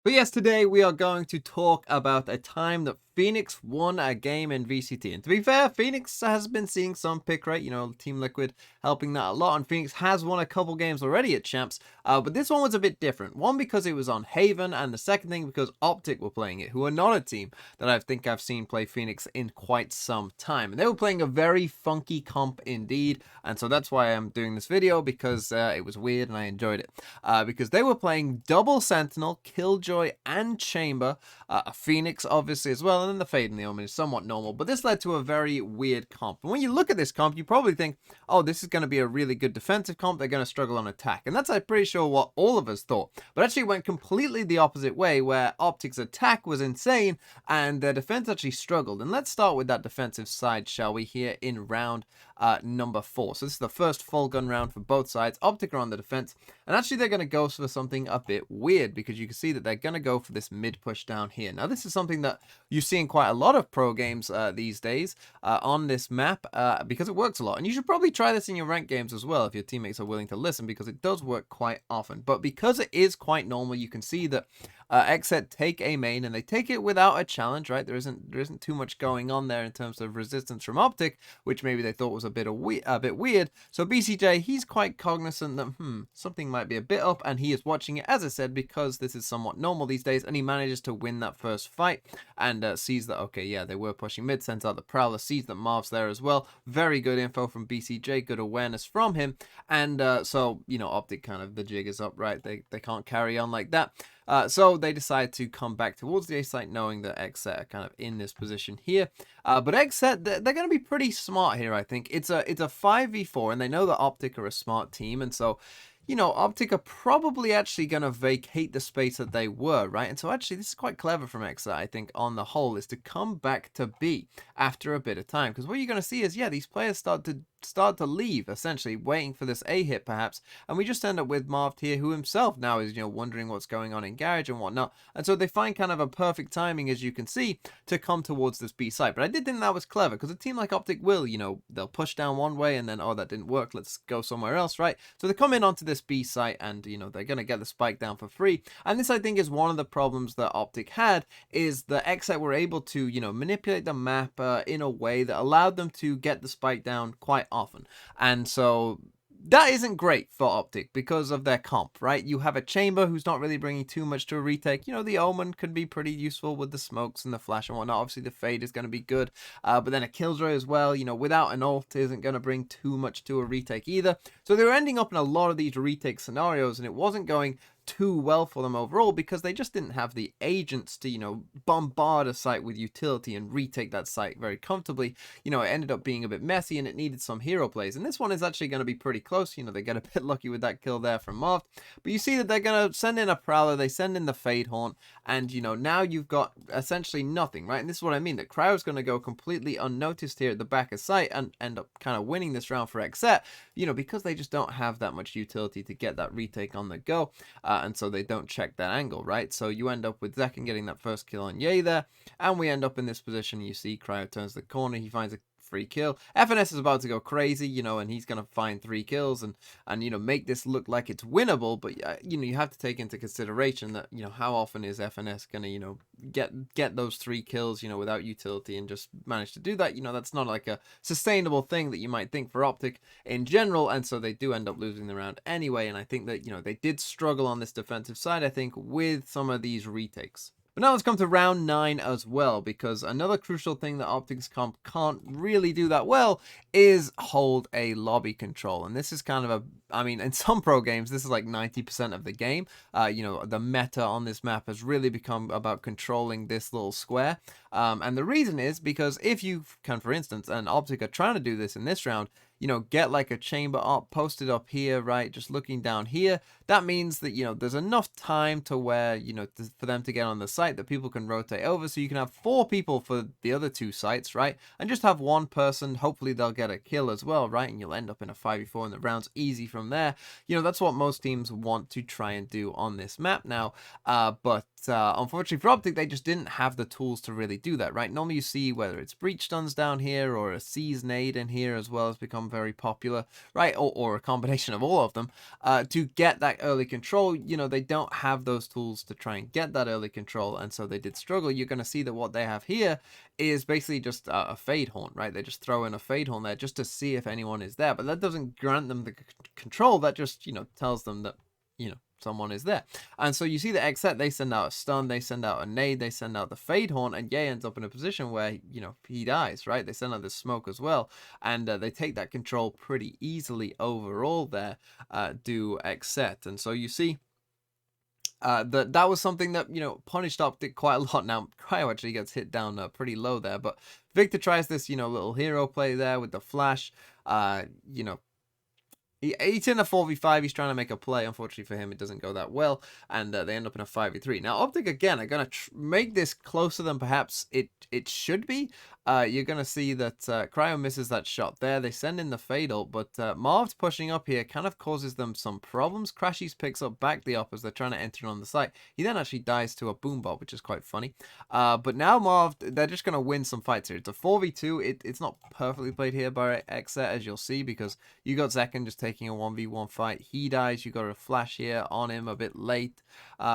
But yes, today we are going to talk about a time that Phoenix won a game in VCT. And to be fair, Phoenix has been seeing some pick rate, Team Liquid helping that a lot. And Phoenix has won a couple games already at Champs. But this one was a bit different. One, because it was on Haven, and the second thing, because Optic were playing it, who are not a team that I think I've seen play Phoenix in quite some time. And they were playing a very funky comp indeed. And so that's why I'm doing this video, because it was weird and I enjoyed it. Because they were playing double Sentinel, Killjoy, and Chamber, a Phoenix obviously as well, and then the Fade and the Omen is somewhat normal, but this led to a very weird comp. And when you look at this comp, you probably think, oh, this is going to be a really good defensive comp, they're going to struggle on attack, and that's, I'm pretty sure, what all of us thought, but actually went completely the opposite way, where Optic's attack was insane, and their defense actually struggled. And let's start with that defensive side, shall we, here in round number 4. So this is the first full gun round for both sides. Optic are on the defense, and actually they're going to go for something a bit weird, because you can see that they're going to go for this mid push down here. Now this is something that you see in quite a lot of pro games these days on this map, because it works a lot, and you should probably try this in your ranked games as well if your teammates are willing to listen, because it does work quite often. But because it is quite normal, you can see that XSET take a main, and they take it without a challenge, right? There isn't too much going on there in terms of resistance from Optic, which maybe they thought was a bit weird. So BCJ, he's quite cognizant that something might be a bit up, and he is watching it, as I said, because this is somewhat normal these days, and he manages to win that first fight, and sees that, okay, yeah, they were pushing mid, sends out the Prowler, sees that Marv's there as well. Very good info from BCJ, good awareness from him, and so, Optic kind of, the jig is up, right? They can't carry on like that. So they decide to come back towards the A site, knowing that XSET are kind of in this position here. But XSET, they're going to be pretty smart here, I think. It's a 5v4, and they know that Optic are a smart team, and so, Optic are probably actually going to vacate the space that they were, right? And so actually this is quite clever from XSET, I think, on the whole, is to come back to B after a bit of time. Because what you're going to see is, yeah, these players start to leave, essentially waiting for this A hit perhaps, and we just end up with Marv here, who himself now is wondering what's going on in garage and whatnot, and so they find kind of a perfect timing, as you can see, to come towards this B site. But I did think that was clever, because a team like Optic will, they'll push down one way and then, oh, that didn't work, let's go somewhere else, right? So they come in onto this B site, and they're gonna get the spike down for free. And this, I think, is one of the problems that Optic had, is the XSET were able to manipulate the map in a way that allowed them to get the spike down quite often. And so that isn't great for Optic because of their comp, right? You have a Chamber who's not really bringing too much to a retake. The Omen could be pretty useful with the smokes and the flash and whatnot. Obviously, the Fade is going to be good. But then a Killjoy as well, without an ult isn't going to bring too much to a retake either. So they were ending up in a lot of these retake scenarios, and it wasn't going too well for them overall, because they just didn't have the agents to bombard a site with utility and retake that site very comfortably. It ended up being a bit messy, and it needed some hero plays, and this one is actually going to be pretty close. They get a bit lucky with that kill there from Marv, but you see that they're going to send in a Prowler, they send in the Fade Haunt, and now you've got essentially nothing, right? And this is what I mean, that Cryo's going to go completely unnoticed here at the back of site and end up kind of winning this round for XSET, because they just don't have that much utility to get that retake on the go. And so they don't check that angle, right? So you end up with Zekken getting that first kill on Ye there, and we end up in this position. You see Cryo turns the corner, he finds a free kill. FNS is about to go crazy, and he's going to find 3 kills and make this look like it's winnable, but you have to take into consideration that, how often is FNS going to, get those 3 kills, without utility and just manage to do that. That's not like a sustainable thing that you might think for Optic in general, and so they do end up losing the round anyway, and I think that, they did struggle on this defensive side, I think, with some of these retakes. But now let's come to round 9 as well, because another crucial thing that Optic's comp can't really do that well is hold a lobby control. And this is kind of in some pro games, this is like 90% of the game. The meta on this map has really become about controlling this little square. And the reason is because if you can, for instance, and Optic are trying to do this in this round, get like a chamber up, posted up here, right, just looking down here, that means that, there's enough time to where, for them to get on the site that people can rotate over, so you can have 4 people for the other 2 sites, right, and just have 1 person, hopefully they'll get a kill as well, right, and you'll end up in a 5v4 and the round's easy from there. That's what most teams want to try and do on this map now, but unfortunately for Optic, they just didn't have the tools to really do that, right? Normally you see whether it's breach stuns down here or a seize nade in here as well has become very popular, right? Or a combination of all of them to get that early control. You know, they don't have those tools to try and get that early control, and so they did struggle. You're going to see that what they have here is basically just a fade horn, right? They just throw in a fade horn there just to see if anyone is there, but that doesn't grant them the control. That just, you know, tells them that, you know, someone is there. And so you see the XSET, they send out a stun, they send out a nade, they send out the fade horn, and Ye ends up in a position where, you know, he dies, right? They send out the smoke as well, and they take that control pretty easily overall there, do XSET. And so you see that was something that, you know, punished Optic quite a lot. Now Cryo actually gets hit down pretty low there, but Victor tries this, you know, little hero play there with the flash. You know, he's in a 4v5. He's trying to make a play. Unfortunately for him, it doesn't go that well, and they end up in a 5v3. Now, Optic, again, are going to make this closer than perhaps it should be. You're going to see that Cryo misses that shot there. They send in the fatal, but Marv's pushing up here kind of causes them some problems. Crashies picks up back the op as they're trying to enter on the site. He then actually dies to a boom bot, which is quite funny. But now Marv, they're just going to win some fights here. It's a 4v2. It's not perfectly played here by XSET, as you'll see, because you got Zekken just taking a 1v1 fight. He dies. You got a flash here on him a bit late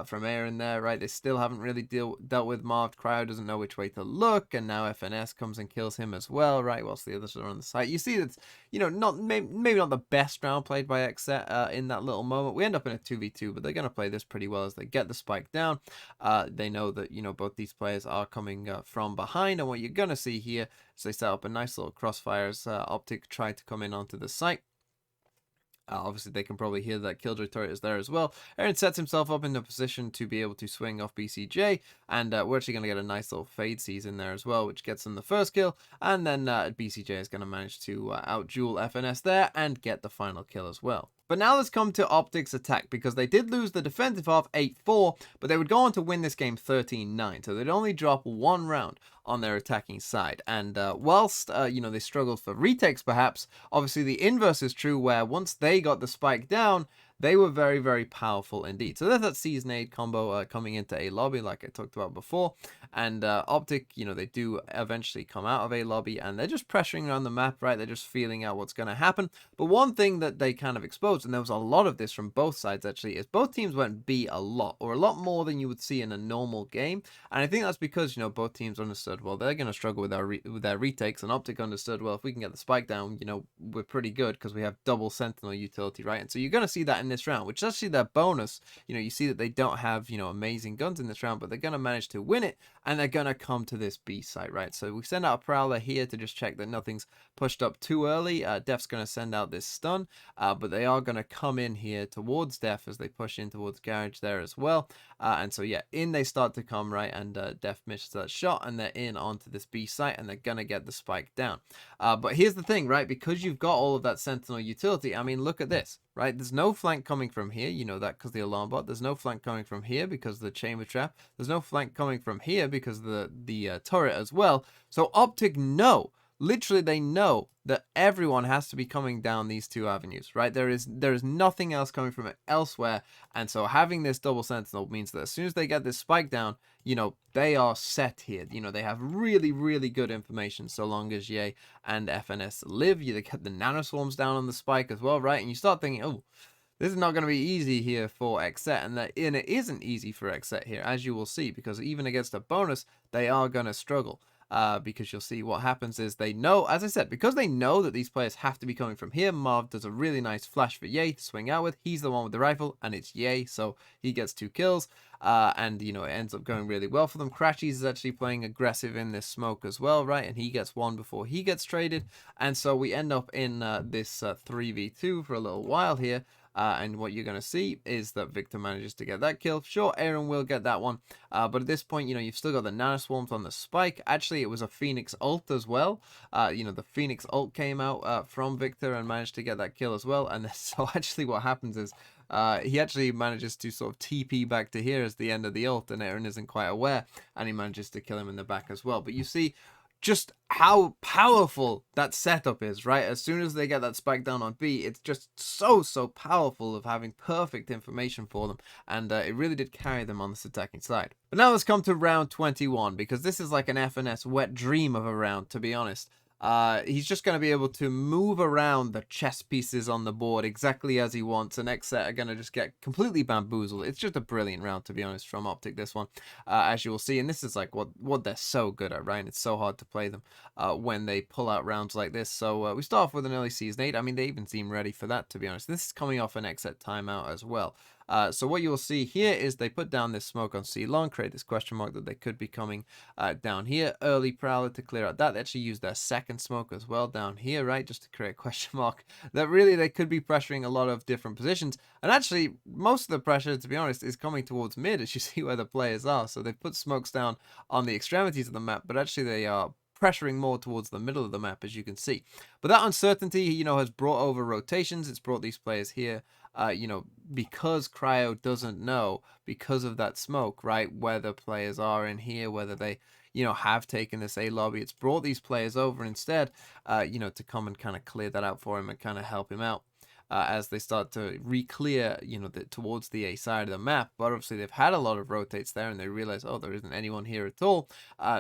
from Aaron there, right? They still haven't really dealt with Marv. Cryo doesn't know which way to look, and now FNS comes and kills him as well, right? Whilst the others are on the site. You see that's, you know, maybe not the best round played by XSET in that little moment. We end up in a 2v2, but they're going to play this pretty well as they get the spike down. They know that, you know, both these players are coming from behind, and what you're going to see here is they set up a nice little crossfires. Optic tried to come in onto the site. Obviously, they can probably hear that Killjoy turret is there as well. Aaron sets himself up in a position to be able to swing off BCJ, and we're actually going to get a nice little fade seize in there as well, which gets them the first kill, and then BCJ is going to manage to out-duel FNS there and get the final kill as well. But now let's come to Optic's attack, because they did lose the defensive half 8-4, but they would go on to win this game 13-9, so they'd only drop one round on their attacking side. And whilst, you know, they struggled for retakes perhaps, obviously the inverse is true, where once they got the spike down, they were very, very powerful indeed. So there's that Seize Nade combo coming into A lobby, like I talked about before. And Optic, you know, they do eventually come out of A lobby, and they're just pressuring around the map, right? They're just feeling out what's going to happen. But one thing that they kind of exposed, and there was a lot of this from both sides actually, is both teams went B a lot, or a lot more than you would see in a normal game. And I think that's because, you know, both teams understood, well, they're going to struggle with their retakes, and Optic understood, well, if we can get the spike down, you know, we're pretty good because we have double Sentinel utility, right? And so you're going to see that in this round, which is actually their bonus. You know, you see that they don't have, you know, amazing guns in this round, but they're going to manage to win it, and they're going to come to this B site, right? So we send out a Prowler here to just check that nothing's pushed up too early. Def's going to send out this stun, but they are going to come in here towards Def as they push in towards Garage there as well. And so, yeah, in they start to come, right? And Def misses that shot, and they're in onto this B site, and they're going to get the spike down. But here's the thing, right? Because you've got all of that Sentinel utility, I mean, look at this, right? There's no flank coming from here, you know that because the alarm bot. There's no flank coming from here because of the chamber trap. There's no flank coming from here because of the turret as well. So Optic know, literally they know that everyone has to be coming down these two avenues, right? There is nothing else coming from it elsewhere. And so having this double Sentinel means that as soon as they get this spike down, you know, they are set here. You know, they have really, really good information so long as Ye and FNS live. You get the nanoswarms down on the spike as well, right? And you start thinking, oh, this is not going to be easy here for XSET, and it isn't easy for XSET here, as you will see, because even against a bonus, they are going to struggle. Because you'll see what happens is they know, as I said, because they know that these players have to be coming from here, Marv does a really nice flash for Ye to swing out with. He's the one with the rifle, and it's Ye, so he gets 2 kills. And, you know, it ends up going really well for them. Crashies is actually playing aggressive in this smoke as well, right? And he gets 1 before he gets traded. And so we end up in this 3v2 for a little while here. And what you're going to see is that Victor manages to get that kill. Sure, Aaron will get that one. But at this point, you know, you've still got the nanoswarms on the spike. Actually, it was a Phoenix ult as well. You know, the Phoenix ult came out from Victor and managed to get that kill as well. And so actually what happens is he actually manages to sort of TP back to here as the end of the ult, and Aaron isn't quite aware. And he manages to kill him in the back as well. But you see, just how powerful that setup is, right? As soon as they get that spike down on B, it's just so powerful of having perfect information for them, and it really did carry them on this attacking side. But now let's come to round 21, because this is like an FNS wet dream of a round, to be honest. He's just going to be able to move around the chess pieces on the board exactly as he wants, and XSET are going to just get completely bamboozled. It's just a brilliant round, to be honest, from Optic, this one, as you will see. And this is like what they're so good at, right? And it's so hard to play them when they pull out rounds like this. So we start off with an early season 8. I mean, they even seem ready for that, to be honest. This is coming off an XSET timeout as well. So what you'll see here is they put down this smoke on C long, create this question mark that they could be coming down here. Early Prowler to clear out that. They actually used their second smoke as well down here, right? Just to create a question mark that really they could be pressuring a lot of different positions. And actually, most of the pressure, to be honest, is coming towards mid, as you see where the players are. So they've put smokes down on the extremities of the map, but actually they are pressuring more towards the middle of the map, as you can see. But that uncertainty, you know, has brought over rotations. It's brought these players here, you know, because Cryo doesn't know, because of that smoke, right, where the players are in here, whether they, you know, have taken this A lobby. It's brought these players over instead, you know, to come and kind of clear that out for him and kind of help him out. As they start to re-clear, you know, towards the A side of the map. But obviously they've had a lot of rotates there, and they realize, oh, there isn't anyone here at all.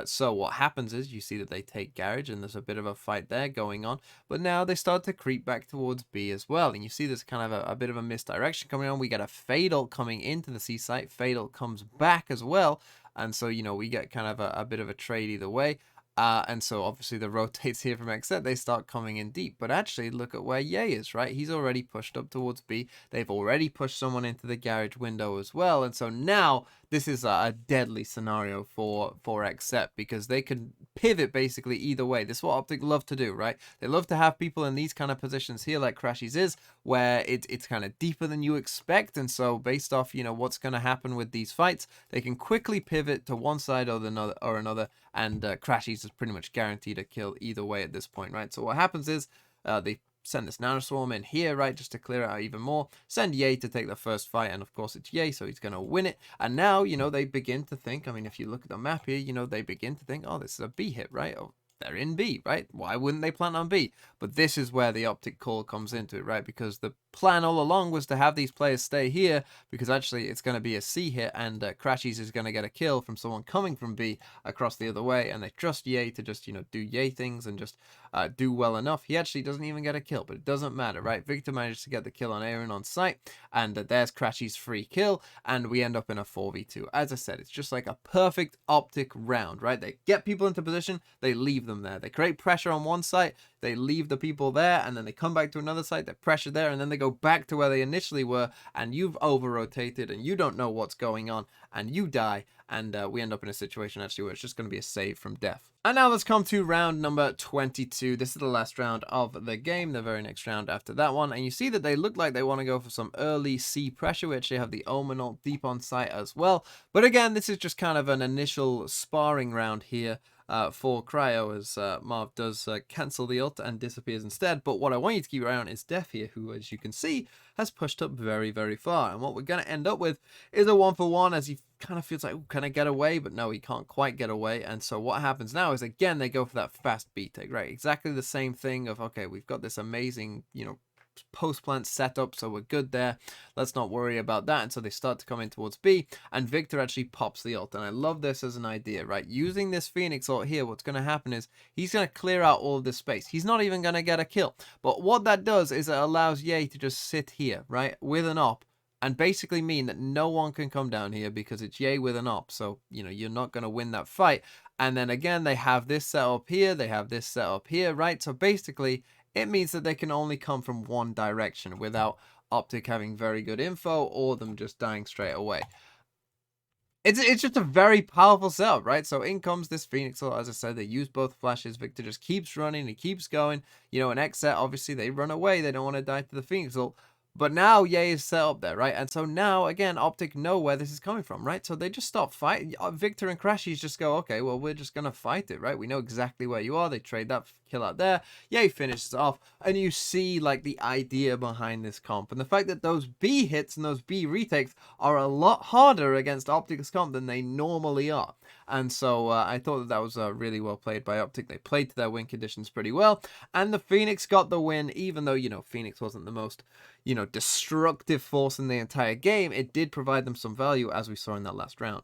So what happens is you see that they take Garage, and there's a bit of a fight there going on. But now they start to creep back towards B as well. And you see there's kind of a bit of a misdirection coming on. We get a Fatal coming into the C site. Fatal comes back as well. And so, you know, we get kind of a bit of a trade either way. And so obviously the rotates here from XSET, they start coming in deep. But actually, look at where Ye is, right? He's already pushed up towards B. They've already pushed someone into the garage window as well. And so now this is a deadly scenario for XSET, because they can pivot basically either way. This is what Optic love to do, right? They love to have people in these kind of positions here, like Crashies is, where it's kind of deeper than you expect. And so based off, you know, what's going to happen with these fights, they can quickly pivot to one side or another, and Crashies is pretty much guaranteed a kill either way at this point, right? So what happens is they send this nanoswarm in here, right, just to clear it out even more. Send Ye to take the first fight, and of course it's Ye, so he's going to win it. And now, you know, they begin to think, I mean, if you look at the map here, you know, they begin to think, oh, this is a B hit, right? Oh, they're in B, right? Why wouldn't they plant on B? But this is where the Optic call comes into it, right? Because the plan all along was to have these players stay here, because actually it's going to be a C hit, and Crashies is going to get a kill from someone coming from B across the other way, and they trust Ye to just, you know, do Ye things and just do well enough. He actually doesn't even get a kill, but it doesn't matter, right? Victor manages to get the kill on Aaron on site, and there's Crashies' free kill, and we end up in a 4v2. As I said, it's just like a perfect Optic round, right? They get people into position, they leave them there. They create pressure on one site, they leave the people there, and then they come back to another site, they pressure there, and then they go back to where they initially were, and you've over-rotated, and you don't know what's going on, and you die, and we end up in a situation actually where it's just going to be a save from death. And now let's come to round number 22. This is the last round of the game, the very next round after that one, and you see that they look like they want to go for some early C pressure. We actually have the Omen ult deep on site as well, but again, this is just kind of an initial sparring round here for Cryo, as Marv does cancel the ult and disappears instead. But what I want you to keep your eye on is Def here, who, as you can see, has pushed up very far. And what we're going to end up with is a 1-for-1, as he kind of feels like, can I get away? But no, he can't quite get away. And so what happens now is, again, they go for that fast beat take, right? Exactly the same thing of, okay, we've got this amazing, you know, post-plant setup, so we're good there. Let's not worry about that. And so they start to come in towards B, and Victor actually pops the ult. And I love this as an idea, right? Using this Phoenix ult here, what's going to happen is he's going to clear out all of this space. He's not even going to get a kill. But what that does is it allows Ye to just sit here, right, with an op, and basically mean that no one can come down here because it's Ye with an op. So, you know, you're not going to win that fight. And then again, they have this set up here, they have this set up here, right? So basically, it means that they can only come from one direction without Optic having very good info or them just dying straight away. It's just a very powerful setup, right? So in comes this Phoenix ult. As I said, they use both flashes. Victor just keeps running, he keeps going. You know, an XSET, obviously, they run away. They don't want to die to the Phoenix ult. But now Ye is set up there, right? And so now, again, Optic know where this is coming from, right? So they just stop fighting. Victor and Crashies just go, okay, well, we're just going to fight it, right? We know exactly where you are. They trade that kill out there. Ye finishes off. And you see, like, the idea behind this comp. And the fact that those B hits and those B retakes are a lot harder against Optic's comp than they normally are. And so I thought that was really well played by Optic. They played to their win conditions pretty well. And the Phoenix got the win, even though, you know, Phoenix wasn't the most, you know, destructive force in the entire game. It did provide them some value, as we saw in that last round.